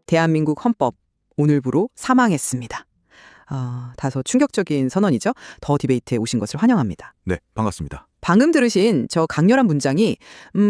대한민국 헌법 오늘부로 사망했습니다. 다소 충격적인 선언이죠. 더 디베이트에 오신 것을 환영합니다. 네, 반갑습니다. 방금 들으신 저 강렬한 문장이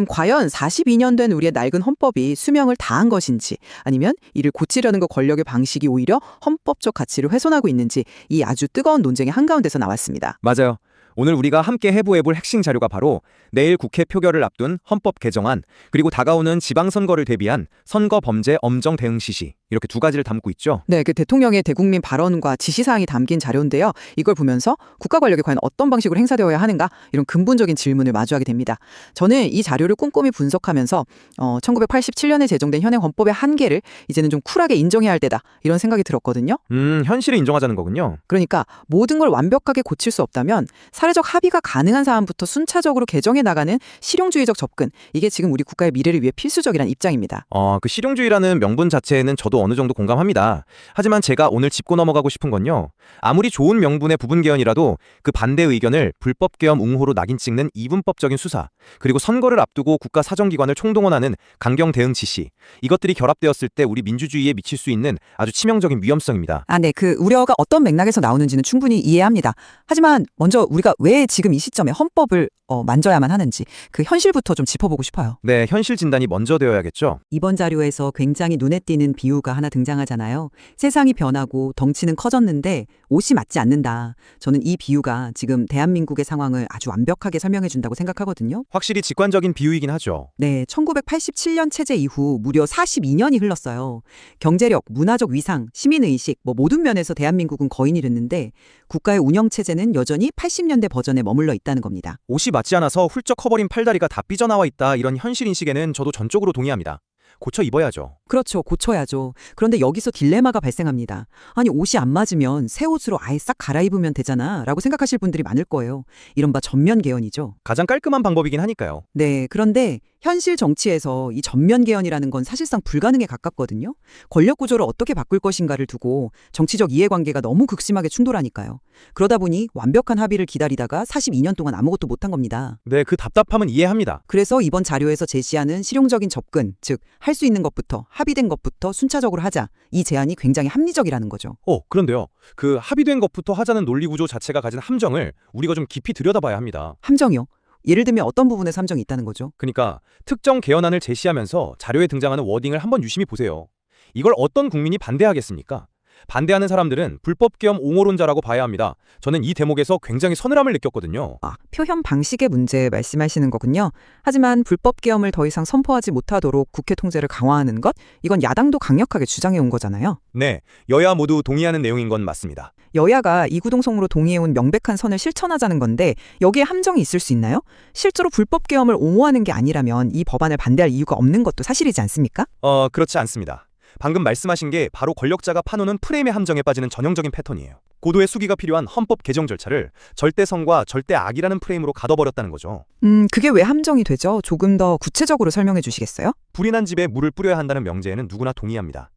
과연 42년 된 우리의 낡은 헌법이 수명을 다한 것인지 아니면 이를 고치려는 그 권력의 방식이 오히려 헌법적 가치를 훼손하고 있는지 이 아주 뜨거운 논쟁의 한가운데서 나왔습니다. 맞아요. 오늘 우리가 함께 해부해볼 핵심 자료가 바로 내일 국회 표결을 앞둔 헌법 개정안, 그리고 다가오는 지방선거를 대비한 선거 범죄 엄정 대응 시시, 이렇게 두 가지를 담고 있죠. 네, 그 대통령의 대국민 발언과 지시사항이 담긴 자료인데요. 이걸 보면서 국가 권력이 과연 어떤 방식으로 행사되어야 하는가 이런 근본적인 질문을 마주하게 됩니다. 저는 이 자료를 꼼꼼히 분석하면서 1987년에 제정된 현행 헌법의 한계를 이제는 좀 쿨하게 인정해야 할 때다 이런 생각이 들었거든요. 현실을 인정하자는 거군요. 그러니까 모든 걸 완벽하게 고칠 수 없다면 사회적 합의가 가능한 사안부터 순차적으로 개정해 나가는 실용주의적 접근, 이게 지금 우리 국가의 미래를 위해 필수적이라는 입장입니다. 그 실용주의라는 명분 자체에는 저도 어느 정도 공감합니다. 하지만 제가 오늘 짚고 넘어가고 싶은 건요, 아무리 좋은 명분의 부분 개헌이라도 그 반대 의견을 불법 개헌 옹호로 낙인 찍는 이분법적인 수사, 그리고 선거를 앞두고 국가 사정기관을 총동원하는 강경 대응 지시, 이것들이 결합되었을 때 우리 민주주의에 미칠 수 있는 아주 치명적인 위험성입니다. 네, 그 우려가 어떤 맥락에서 나오는지는 충분히 이해합니다. 하지만 먼저 우리가 왜 지금 이 시점에 헌법을 만져야만 하는지 그 현실부터 좀 짚어보고 싶어요. 네, 현실 진단이 먼저 되어야겠죠. 이번 자료에서 굉장히 눈에 띄는 비유가 하나 등장하잖아요. 세상이 변하고 덩치는 커졌는데 옷이 맞지 않는다. 저는 이 비유가 지금 대한민국의 상황을 아주 완벽하게 설명해 준다고 생각하거든요. 확실히 직관적인 비유이긴 하죠. 네, 1987년 체제 이후 무려 42년이 흘렀어요. 경제력, 문화적 위상, 시민의식, 모든 면에서 대한민국은 거의 잃었는데 국가의 운영체제는 여전히 80년대 버전에 머물러 있다는 겁니다. 옷이 맞지 않아서 훌쩍 커버린 팔다리가 다 삐져나와 있다, 이런 현실인식에는 저도 전적으로 동의합니다. 고쳐 입어야죠. 그렇죠. 고쳐야죠. 그런데 여기서 딜레마가 발생합니다. 아니, 옷이 안 맞으면 새 옷으로 아예 싹 갈아입으면 되잖아 라고 생각하실 분들이 많을 거예요. 이른바 전면 개헌이죠. 가장 깔끔한 방법이긴 하니까요. 네, 그런데 현실 정치에서 이 전면 개헌이라는 건 사실상 불가능에 가깝거든요. 권력 구조를 어떻게 바꿀 것인가를 두고 정치적 이해관계가 너무 극심하게 충돌하니까요. 그러다 보니 완벽한 합의를 기다리다가 42년 동안 아무것도 못한 겁니다. 네, 그 답답함은 이해합니다. 그래서 이번 자료에서 제시하는 실용적인 접근, 즉 할 수 있는 것부터 합의된 것부터 순차적으로 하자, 이 제안이 굉장히 합리적이라는 거죠. 그런데요, 그 합의된 것부터 하자는 논리 구조 자체가 가진 함정을 우리가 좀 깊이 들여다봐야 합니다. 함정이요? 예를 들면 어떤 부분에서 함정이 있다는 거죠? 그러니까 특정 개헌안을 제시하면서 자료에 등장하는 워딩을 한번 유심히 보세요. 이걸 어떤 국민이 반대하겠습니까? 반대하는 사람들은 불법 개헌 옹호론자라고 봐야 합니다. 저는 이 대목에서 굉장히 서늘함을 느꼈거든요. 표현 방식의 문제 말씀하시는 거군요. 하지만 불법 계엄을 더 이상 선포하지 못하도록 국회 통제를 강화하는 것, 이건 야당도 강력하게 주장해 온 거잖아요. 네, 여야 모두 동의하는 내용인 건 맞습니다. 여야가 이구동성으로 동의해온 명백한 선을 실천하자는 건데 여기에 함정이 있을 수 있나요? 실제로 불법 계엄을 옹호하는 게 아니라면 이 법안을 반대할 이유가 없는 것도 사실이지 않습니까? 그렇지 않습니다. 방금 말씀하신 게 바로 권력자가 파놓는 프레임의 함정에 빠지는 전형적인 패턴이에요. 고도의 수기가 필요한 헌법 개정 절차를 절대성과 절대악이라는 프레임으로 가둬버렸다는 거죠. 그게 왜 함정이 되죠? 조금 더 구체적으로 설명해 주시겠어요? 불이 난 집에 물을 뿌려야 한다는 명제에는 누구나 동의합니다.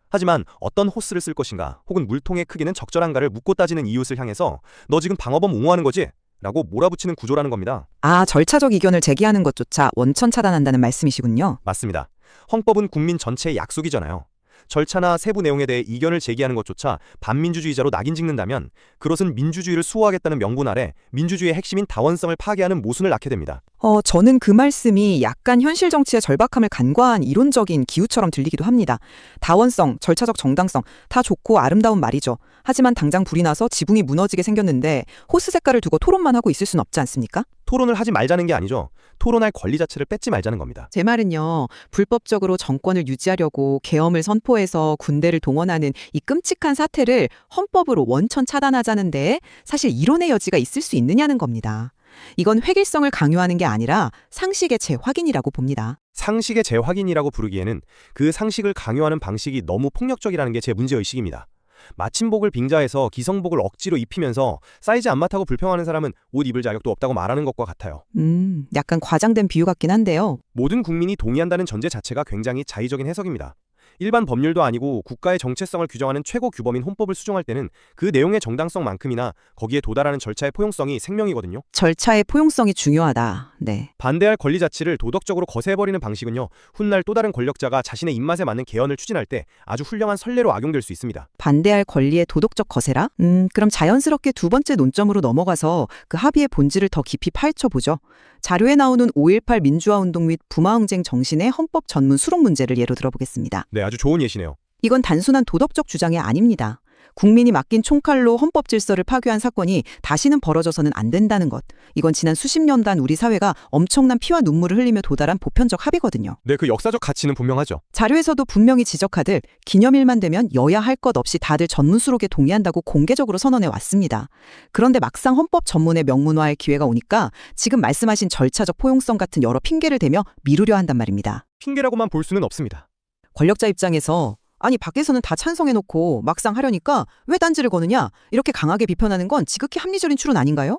하지만 어떤 호스를 쓸 것인가, 혹은 물통의 크기는 적절한가를 묻고 따지는 이웃을 향해서 너 지금 방어범 옹호하는 거지? 라고 몰아붙이는 구조라는 겁니다. 절차적 이견을 제기하는 것조차 원천 차단한다는 말씀이시군요. 맞습니다. 헌법은 국민 전체의 약속이잖아요. 절차나 세부 내용에 대해 이견을 제기하는 것조차 반민주주의자로 낙인 찍는다면 그것은 민주주의를 수호하겠다는 명분 아래 민주주의의 핵심인 다원성을 파괴하는 모순을 낳게 됩니다. 저는 그 말씀이 약간 현실 정치의 절박함을 간과한 이론적인 기우처럼 들리기도 합니다. 다원성, 절차적 정당성 다 좋고 아름다운 말이죠. 하지만 당장 불이 나서 지붕이 무너지게 생겼는데 호스 색깔을 두고 토론만 하고 있을 순 없지 않습니까? 토론을 하지 말자는 게 아니죠. 토론할 권리 자체를 뺏지 말자는 겁니다. 제 말은요, 불법적으로 정권을 유지하려고 계엄을 선포해서 군대를 동원하는 이 끔찍한 사태를 헌법으로 원천 차단하자는데 사실 이론의 여지가 있을 수 있느냐는 겁니다. 이건 획일성을 강요하는 게 아니라 상식의 재확인이라고 봅니다. 상식의 재확인이라고 부르기에는 그 상식을 강요하는 방식이 너무 폭력적이라는 게 제 문제의식입니다. 마침복을 빙자해서 기성복을 억지로 입히면서 사이즈 안 맞다고 불평하는 사람은 옷 입을 자격도 없다고 말하는 것과 같아요. 약간 과장된 비유 같긴 한데요. 모든 국민이 동의한다는 전제 자체가 굉장히 자의적인 해석입니다. 일반 법률도 아니고 국가의 정체성을 규정하는 최고 규범인 헌법을 수정할 때는 그 내용의 정당성만큼이나 거기에 도달하는 절차의 포용성이 생명이거든요. 절차의 포용성이 중요하다. 네. 반대할 권리 자체를 도덕적으로 거세해버리는 방식은요, 훗날 또 다른 권력자가 자신의 입맛에 맞는 개헌을 추진할 때 아주 훌륭한 선례로 악용될 수 있습니다. 반대할 권리의 도덕적 거세라? 그럼 자연스럽게 두 번째 논점으로 넘어가서 그 합의의 본질을 더 깊이 파헤쳐보죠. 자료에 나오는 5.18 민주화운동 및 부마항쟁 정신의 헌법 전문 수록 문제를 예로 들어보겠습니다. 네, 아주 좋은 예시네요. 이건 단순한 도덕적 주장이 아닙니다. 국민이 맡긴 총칼로 헌법 질서를 파괴한 사건이 다시는 벌어져서는 안 된다는 것. 이건 지난 수십 년간 우리 사회가 엄청난 피와 눈물을 흘리며 도달한 보편적 합의거든요. 네, 그 역사적 가치는 분명하죠. 자료에서도 분명히 지적하듯 기념일만 되면 여야 할 것 없이 다들 전문 수록에 동의한다고 공개적으로 선언해 왔습니다. 그런데 막상 헌법 전문에 명문화할 기회가 오니까 지금 말씀하신 절차적 포용성 같은 여러 핑계를 대며 미루려 한단 말입니다. 핑계라고만 볼 수는 없습니다. 권력자 입장에서 아니 밖에서는 다 찬성해놓고 막상 하려니까 왜 딴지를 거느냐 이렇게 강하게 비판하는 건 지극히 합리적인 추론 아닌가요?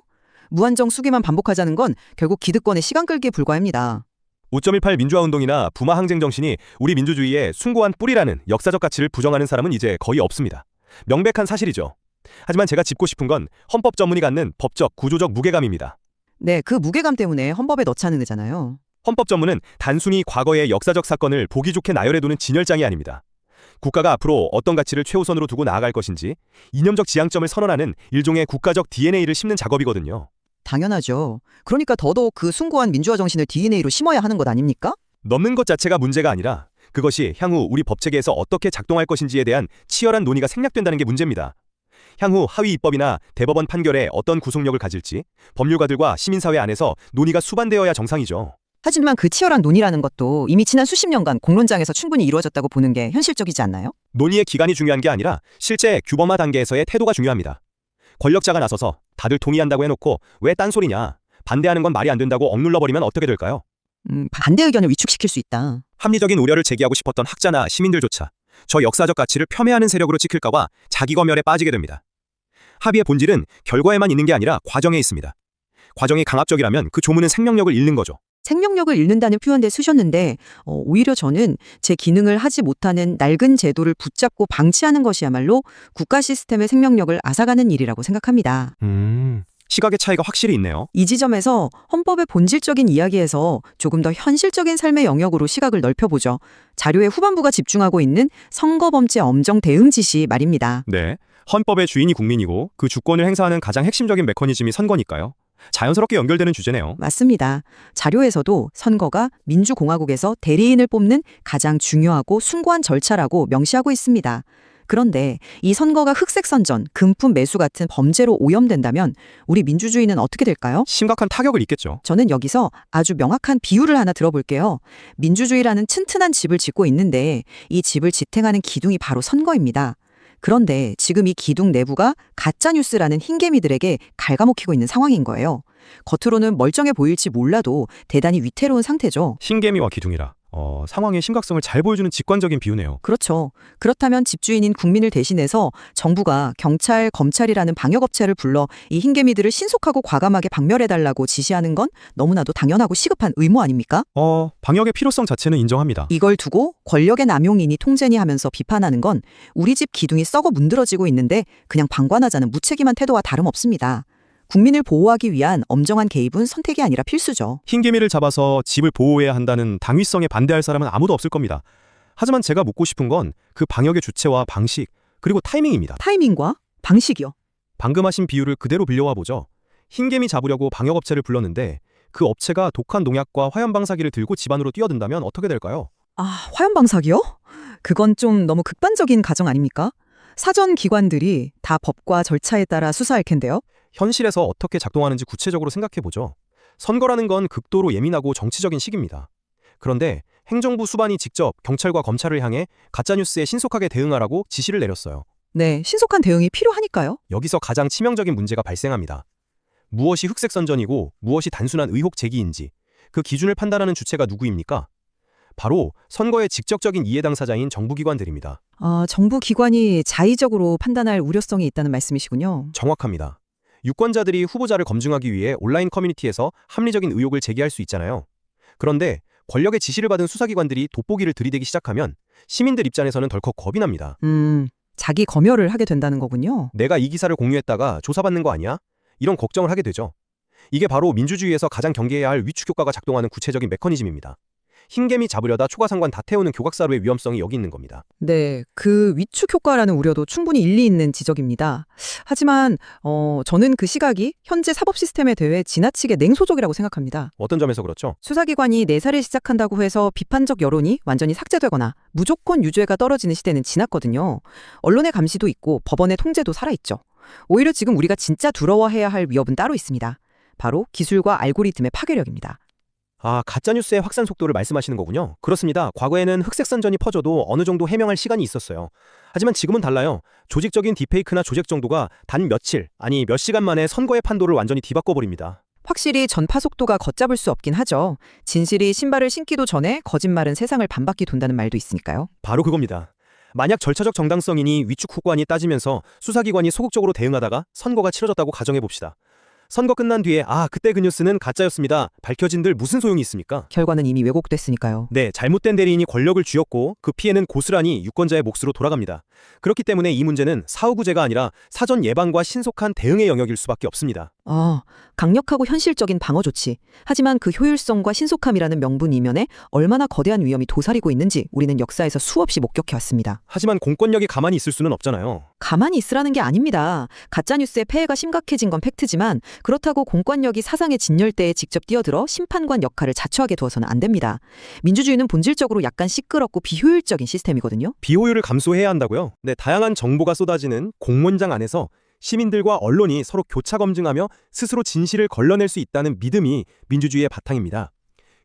무한정 수기만 반복하자는 건 결국 기득권의 시간 끌기에 불과합니다. 5.18 민주화운동이나 부마항쟁 정신이 우리 민주주의의 숭고한 뿌리라는 역사적 가치를 부정하는 사람은 이제 거의 없습니다. 명백한 사실이죠. 하지만 제가 짚고 싶은 건 헌법 전문이 갖는 법적, 구조적 무게감입니다. 네, 그 무게감 때문에 헌법에 넣자는 거잖아요. 헌법 전문은 단순히 과거의 역사적 사건을 보기 좋게 나열해두는 진열장이 아닙니다. 국가가 앞으로 어떤 가치를 최우선으로 두고 나아갈 것인지 이념적 지향점을 선언하는 일종의 국가적 DNA를 심는 작업이거든요. 당연하죠. 그러니까 더더욱 그 숭고한 민주화 정신을 DNA로 심어야 하는 것 아닙니까? 넣는 것 자체가 문제가 아니라 그것이 향후 우리 법체계에서 어떻게 작동할 것인지에 대한 치열한 논의가 생략된다는 게 문제입니다. 향후 하위 입법이나 대법원 판결에 어떤 구속력을 가질지 법률가들과 시민사회 안에서 논의가 수반되어야 정상이죠. 하지만 그 치열한 논의라는 것도 이미 지난 수십 년간 공론장에서 충분히 이루어졌다고 보는 게 현실적이지 않나요? 논의의 기간이 중요한 게 아니라 실제 규범화 단계에서의 태도가 중요합니다. 권력자가 나서서 다들 동의한다고 해놓고 왜 딴소리냐, 반대하는 건 말이 안 된다고 억눌러버리면 어떻게 될까요? 반대 의견을 위축시킬 수 있다. 합리적인 우려를 제기하고 싶었던 학자나 시민들조차 저 역사적 가치를 폄훼하는 세력으로 찍힐까 봐 자기검열에 빠지게 됩니다. 합의의 본질은 결과에만 있는 게 아니라 과정에 있습니다. 과정이 강압적이라면 그 조문은 생명력을 잃는 거죠. 생명력을 잃는다는 표현을 쓰셨는데 오히려 저는 제 기능을 하지 못하는 낡은 제도를 붙잡고 방치하는 것이야말로 국가 시스템의 생명력을 앗아가는 일이라고 생각합니다. 시각의 차이가 확실히 있네요. 이 지점에서 헌법의 본질적인 이야기에서 조금 더 현실적인 삶의 영역으로 시각을 넓혀보죠. 자료의 후반부가 집중하고 있는 선거범죄 엄정 대응 지시 말입니다. 네, 헌법의 주인이 국민이고 그 주권을 행사하는 가장 핵심적인 메커니즘이 선거니까요. 자연스럽게 연결되는 주제네요. 맞습니다. 자료에서도 선거가 민주공화국에서 대리인을 뽑는 가장 중요하고 숭고한 절차라고 명시하고 있습니다. 그런데 이 선거가 흑색선전, 금품 매수 같은 범죄로 오염된다면 우리 민주주의는 어떻게 될까요? 심각한 타격을 입겠죠. 저는 여기서 아주 명확한 비유를 하나 들어볼게요. 민주주의라는 튼튼한 집을 짓고 있는데 이 집을 지탱하는 기둥이 바로 선거입니다. 그런데 지금 이 기둥 내부가 가짜뉴스라는 흰개미들에게 갉아먹히고 있는 상황인 거예요. 겉으로는 멀쩡해 보일지 몰라도 대단히 위태로운 상태죠. 흰개미와 기둥이라. 상황의 심각성을 잘 보여주는 직관적인 비유네요. 그렇죠. 그렇다면 집주인인 국민을 대신해서 정부가 경찰, 검찰이라는 방역업체를 불러 이 흰개미들을 신속하고 과감하게 박멸해달라고 지시하는 건 너무나도 당연하고 시급한 의무 아닙니까? 방역의 필요성 자체는 인정합니다. 이걸 두고 권력의 남용이니 통제니 하면서 비판하는 건 우리 집 기둥이 썩어 문드러지고 있는데 그냥 방관하자는 무책임한 태도와 다름없습니다. 국민을 보호하기 위한 엄정한 개입은 선택이 아니라 필수죠. 흰개미를 잡아서 집을 보호해야 한다는 당위성에 반대할 사람은 아무도 없을 겁니다. 하지만 제가 묻고 싶은 건 그 방역의 주체와 방식, 그리고 타이밍입니다. 타이밍과 방식이요. 방금 하신 비유를 그대로 빌려와 보죠. 흰개미 잡으려고 방역업체를 불렀는데 그 업체가 독한 농약과 화염방사기를 들고 집 안으로 뛰어든다면 어떻게 될까요? 화염방사기요? 그건 좀 너무 극단적인 가정 아닙니까? 사전 기관들이 다 법과 절차에 따라 수사할 텐데요. 현실에서 어떻게 작동하는지 구체적으로 생각해보죠. 선거라는 건 극도로 예민하고 정치적인 시기입니다. 그런데 행정부 수반이 직접 경찰과 검찰을 향해 가짜뉴스에 신속하게 대응하라고 지시를 내렸어요. 네, 신속한 대응이 필요하니까요. 여기서 가장 치명적인 문제가 발생합니다. 무엇이 흑색선전이고 무엇이 단순한 의혹 제기인지 그 기준을 판단하는 주체가 누구입니까? 바로 선거의 직접적인 이해 당사자인 정부기관들입니다. 정부 기관이 자의적으로 판단할 우려성이 있다는 말씀이시군요. 정확합니다. 유권자들이 후보자를 검증하기 위해 온라인 커뮤니티에서 합리적인 의혹을 제기할 수 있잖아요. 그런데 권력의 지시를 받은 수사기관들이 돋보기를 들이대기 시작하면 시민들 입장에서는 덜컥 겁이 납니다. 자기 검열을 하게 된다는 거군요. 내가 이 기사를 공유했다가 조사받는 거 아니야? 이런 걱정을 하게 되죠. 이게 바로 민주주의에서 가장 경계해야 할 위축 효과가 작동하는 구체적인 메커니즘입니다. 흰개미 잡으려다 초가상관 다 태우는 교각사로의 위험성이 여기 있는 겁니다. 네, 그 위축 효과라는 우려도 충분히 일리 있는 지적입니다. 하지만 저는 그 시각이 현재 사법 시스템에 대해 지나치게 냉소적이라고 생각합니다. 어떤 점에서 그렇죠? 수사기관이 내사를 시작한다고 해서 비판적 여론이 완전히 삭제되거나 무조건 유죄가 떨어지는 시대는 지났거든요. 언론의 감시도 있고 법원의 통제도 살아있죠. 오히려 지금 우리가 진짜 두려워해야 할 위협은 따로 있습니다. 바로 기술과 알고리즘의 파괴력입니다. 가짜뉴스의 확산 속도를 말씀하시는 거군요. 그렇습니다. 과거에는 흑색선전이 퍼져도 어느 정도 해명할 시간이 있었어요. 하지만 지금은 달라요. 조직적인 딥페이크나 조작 정도가 단 며칠, 아니 몇 시간 만에 선거의 판도를 완전히 뒤바꿔버립니다. 확실히 전파 속도가 걷잡을 수 없긴 하죠. 진실이 신발을 신기도 전에 거짓말은 세상을 반바퀴 돈다는 말도 있으니까요. 바로 그겁니다. 만약 절차적 정당성이니 위축 후관이 따지면서 수사기관이 소극적으로 대응하다가 선거가 치러졌다고 가정해봅시다. 선거 끝난 뒤에 그때 그 뉴스는 가짜였습니다. 밝혀진들 무슨 소용이 있습니까? 결과는 이미 왜곡됐으니까요. 네, 잘못된 대리인이 권력을 쥐었고 그 피해는 고스란히 유권자의 몫으로 돌아갑니다. 그렇기 때문에 이 문제는 사후구제가 아니라 사전 예방과 신속한 대응의 영역일 수밖에 없습니다. 강력하고 현실적인 방어 조치. 하지만 그 효율성과 신속함이라는 명분 이면에 얼마나 거대한 위험이 도사리고 있는지 우리는 역사에서 수없이 목격해왔습니다. 하지만 공권력이 가만히 있을 수는 없잖아요. 가만히 있으라는 게 아닙니다. 가짜뉴스의 폐해가 심각해진 건 팩트지만 그렇다고 공권력이 사상의 진열대에 직접 뛰어들어 심판관 역할을 자처하게 두어서는 안 됩니다. 민주주의는 본질적으로 약간 시끄럽고 비효율적인 시스템이거든요. 비효율을 감수해야 한다고요? 네, 다양한 정보가 쏟아지는 공문장 안에서 시민들과 언론이 서로 교차 검증하며 스스로 진실을 걸러낼 수 있다는 믿음이 민주주의의 바탕입니다.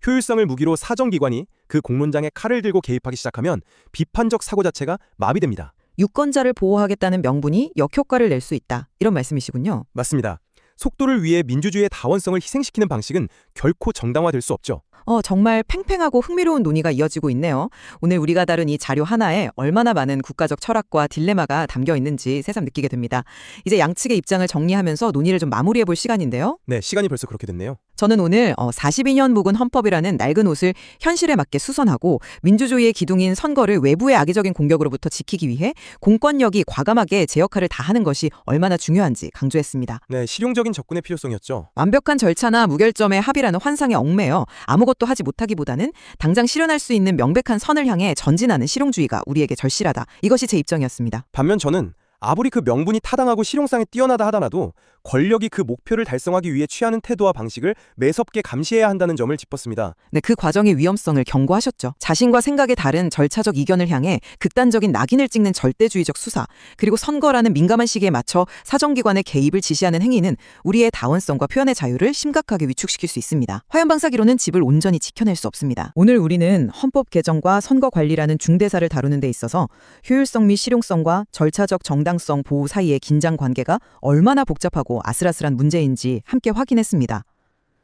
효율성을 무기로 사정기관이 그 공론장에 칼을 들고 개입하기 시작하면 비판적 사고 자체가 마비됩니다. 유권자를 보호하겠다는 명분이 역효과를 낼 수 있다. 이런 말씀이시군요. 맞습니다. 속도를 위해 민주주의의 다원성을 희생시키는 방식은 결코 정당화될 수 없죠. 정말 팽팽하고 흥미로운 논의가 이어지고 있네요. 오늘 우리가 다룬 이 자료 하나에 얼마나 많은 국가적 철학과 딜레마가 담겨 있는지 새삼 느끼게 됩니다. 이제 양측의 입장을 정리하면서 논의를 좀 마무리해 볼 시간인데요. 네, 시간이 벌써 그렇게 됐네요. 저는 오늘 42년 묵은 헌법이라는 낡은 옷을 현실에 맞게 수선하고 민주주의의 기둥인 선거를 외부의 악의적인 공격으로부터 지키기 위해 공권력이 과감하게 제 역할을 다하는 것이 얼마나 중요한지 강조했습니다. 네, 실용적인 접근의 필요성이었죠. 완벽한 절차나 무결점의 합의라는 환상에 얽매여 아무것도 하지 못하기보다는 당장 실현할 수 있는 명백한 선을 향해 전진하는 실용주의가 우리에게 절실하다. 이것이 제 입장이었습니다. 반면 저는 아무리 그 명분이 타당하고 실용성이 뛰어나다 하더라도 권력이 그 목표를 달성하기 위해 취하는 태도와 방식을 매섭게 감시해야 한다는 점을 짚었습니다. 네, 그 과정의 위험성을 경고하셨죠. 자신과 생각이 다른 절차적 이견을 향해 극단적인 낙인을 찍는 절대주의적 수사, 그리고 선거라는 민감한 시기에 맞춰 사정기관의 개입을 지시하는 행위는 우리의 다원성과 표현의 자유를 심각하게 위축시킬 수 있습니다. 화염방사기로는 집을 온전히 지켜낼 수 없습니다. 오늘 우리는 헌법 개정과 선거 관리라는 중대사를 다루는 데 있어서 효율성 및 실용성과 절차적 정당성 보호 사이의 긴장 관계가 얼마나 복잡하고 아슬아슬한 문제인지 함께 확인했습니다.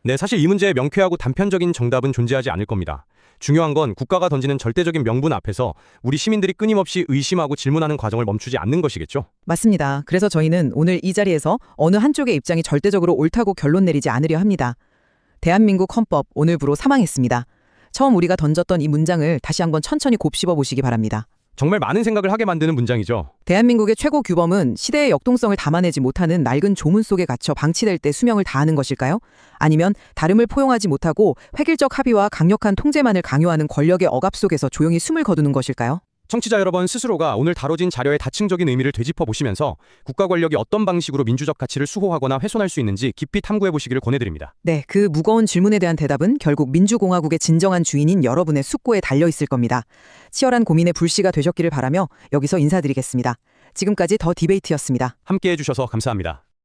네, 사실 이 문제에 명쾌하고 단편적인 정답은 존재하지 않을 겁니다. 중요한 건 국가가 던지는 절대적인 명분 앞에서 우리 시민들이 끊임없이 의심하고 질문하는 과정을 멈추지 않는 것이겠죠. 맞습니다. 그래서 저희는 오늘 이 자리에서 어느 한쪽의 입장이 절대적으로 옳다고 결론 내리지 않으려 합니다. 대한민국 헌법 오늘부로 사망했습니다. 처음 우리가 던졌던 이 문장을 다시 한번 천천히 곱씹어 보시기 바랍니다. 정말 많은 생각을 하게 만드는 문장이죠. 대한민국의 최고 규범은 시대의 역동성을 담아내지 못하는 낡은 조문 속에 갇혀 방치될 때 수명을 다하는 것일까요? 아니면 다름을 포용하지 못하고 획일적 합의와 강력한 통제만을 강요하는 권력의 억압 속에서 조용히 숨을 거두는 것일까요? 청취자 여러분 스스로가 오늘 다뤄진 자료의 다층적인 의미를 되짚어 보시면서 국가 권력이 어떤 방식으로 민주적 가치를 수호하거나 훼손할 수 있는지 깊이 탐구해 보시기를 권해드립니다. 네, 그 무거운 질문에 대한 대답은 결국 민주공화국의 진정한 주인인 여러분의 숙고에 달려 있을 겁니다. 치열한 고민의 불씨가 되셨기를 바라며 여기서 인사드리겠습니다. 지금까지 더 디베이트였습니다. 함께해 주셔서 감사합니다.